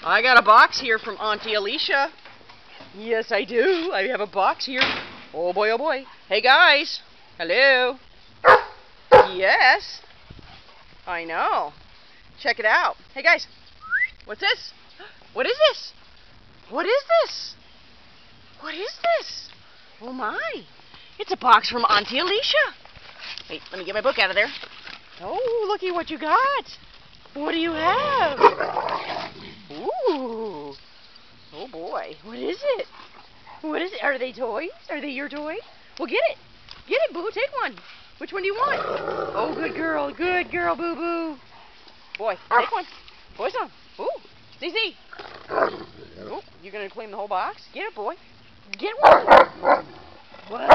I got a box here from Auntie Alicia. Yes, I do. I have a box here. Oh boy, oh boy. Hey guys. Hello. Yes. I know. Check it out. Hey guys. What's this? What is this? What is this? What is this? Oh my. It's a box from Auntie Alicia. Wait, let me get my book out of there. Oh, looky what you got. What do you have? Ooh. Oh boy. What is it? What is it? Are they toys? Are they your toys? Well, get it. Get it, Boo. Take one. Which one do you want? Oh, good girl. Good girl, Boo Boo. Boy, take one. Boy's on. Ooh. ZZ. Oh, you're going to claim the whole box? Get it, boy. Get one. What?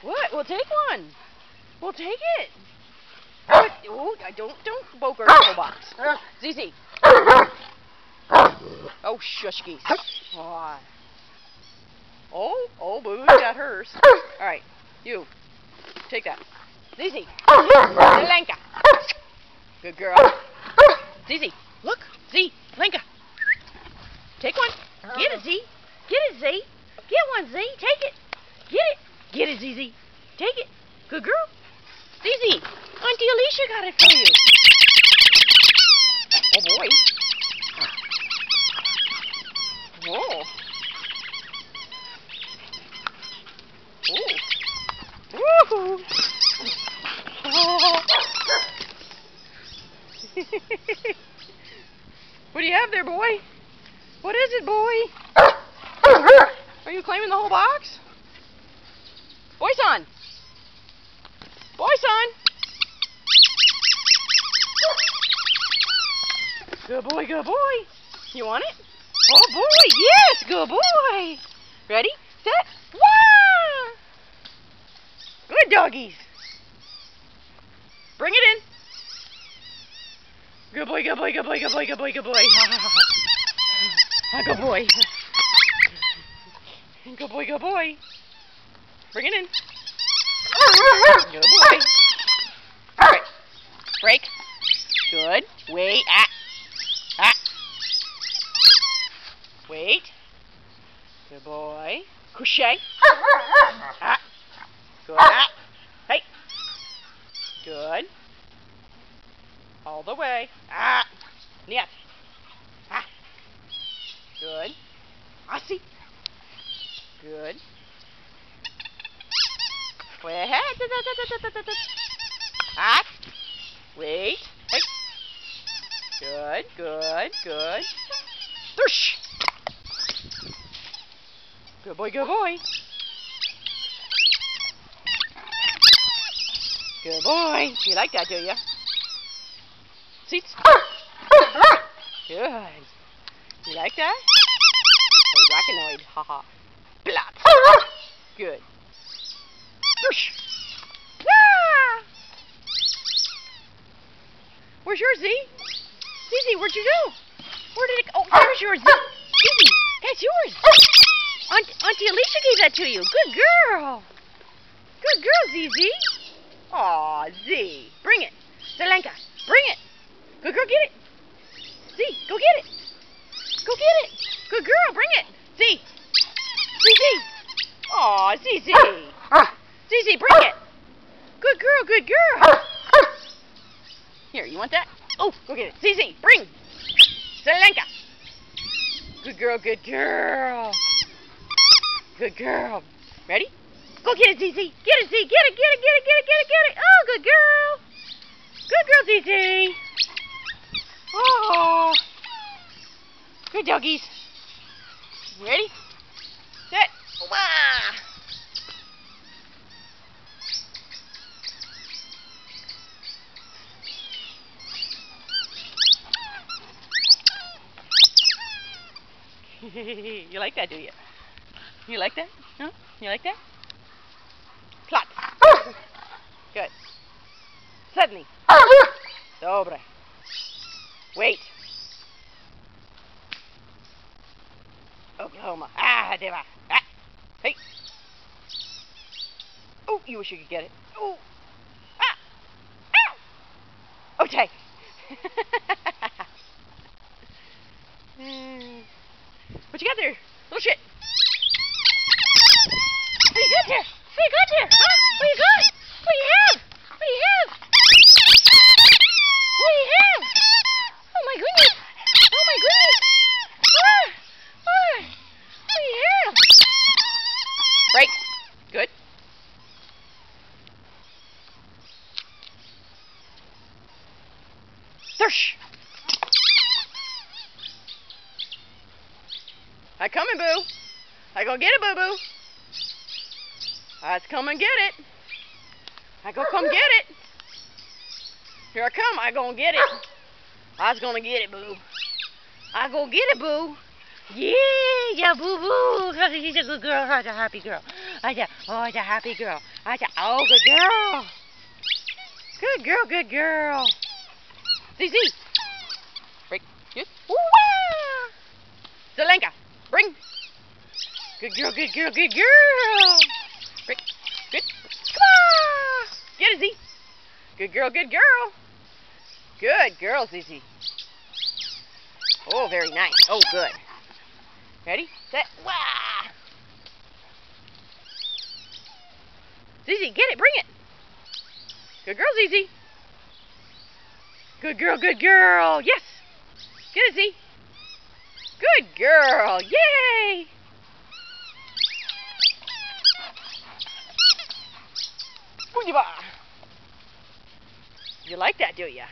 What? Well, take one. Well, take it. What? Oh, don't poke her in the whole box. ZZ. Oh, shush geese. Oh, Boo got hers. All right, you take that. ZZ. Lenka. Good girl. ZZ. Look. Z. Lenka. Take one. Get it, Z. Get it, Z. Get one, Z. Take it. Get it. Get it, ZZ. Take it. Good girl. ZZ. Auntie Alicia got it for you. Oh boy. Whoa. Ooh. Woo. What do you have there, boy? What is it, boy? Are you claiming the whole box? Boy son. Boy son. Good boy, good boy. You want it? Oh boy, yes, good boy. Ready, set, wah! Good doggies. Bring it in. Good boy, good boy, good boy, good boy, good boy, good boy. Good boy. Good boy, good boy. Bring it in. Good boy. All right. Break. Good. Wait. Wait. Good boy. Crochet. Good. Hey. Good. All the way. Нет. Good. Auntie. Good. Way ahead. Wait. Hey. Good, good, good. Thirsh. Good boy, good boy. Good boy. You like that, do you? Seats. Good. You like that? Oh, Rackanoid. Haha. Blap. Good. Thirsh. Ah! Where's yours, Z? ZZ, where'd you go? Where did it go? Oh, there's yours, Z. ZZ, that's yours. Auntie Alicia gave that to you. Good girl. Good girl, ZZ. Aw, Z. Bring it. Zelenka, bring it. Good girl, get it. Z, go get it. Go get it. Good girl, bring it. Z. ZZ. Aw, ZZ. ZZ, bring it. Good girl, good girl. Here, you want that? Oh, go get it. ZZ, bring. Zelenka. Good girl, good girl. Good girl. Ready? Go get it, ZZ. Get it, Z. Get it, get it, get it, get it, get it, get it. Oh, good girl. Good girl, ZZ. Oh. Good doggies. Ready? Set. Wah. You like that, do you? You like that? Huh? You like that? Plot. Good. Suddenly. Dobre. Wait. Oklahoma. Deva. Hey. Oh, you wish you could get it. Oh. Okay. Thirsh. I coming, boo. I gonna get it, boo-boo. Let's come and get it. I go come get it. Here I come. I gonna get it. I was gonna get it, boo. I go get it, boo. Yeah, boo-boo. She's a good girl. She's a happy girl. Oh, it's a happy girl. Oh, good girl. Good girl, good girl. ZZ. Break. Yes. Woo-wah. Zelenka. Bring. Good girl, good girl, good girl. Break. Good. Come on. Get it, Z. Good girl, good girl. Good girl, ZZ. Oh, very nice. Oh, good. Ready, set, wah! ZZ, get it, bring it. Good girl, ZZ. Good girl, good girl. Yes. Get it, Z. Good girl. Yay. You like that, do ya?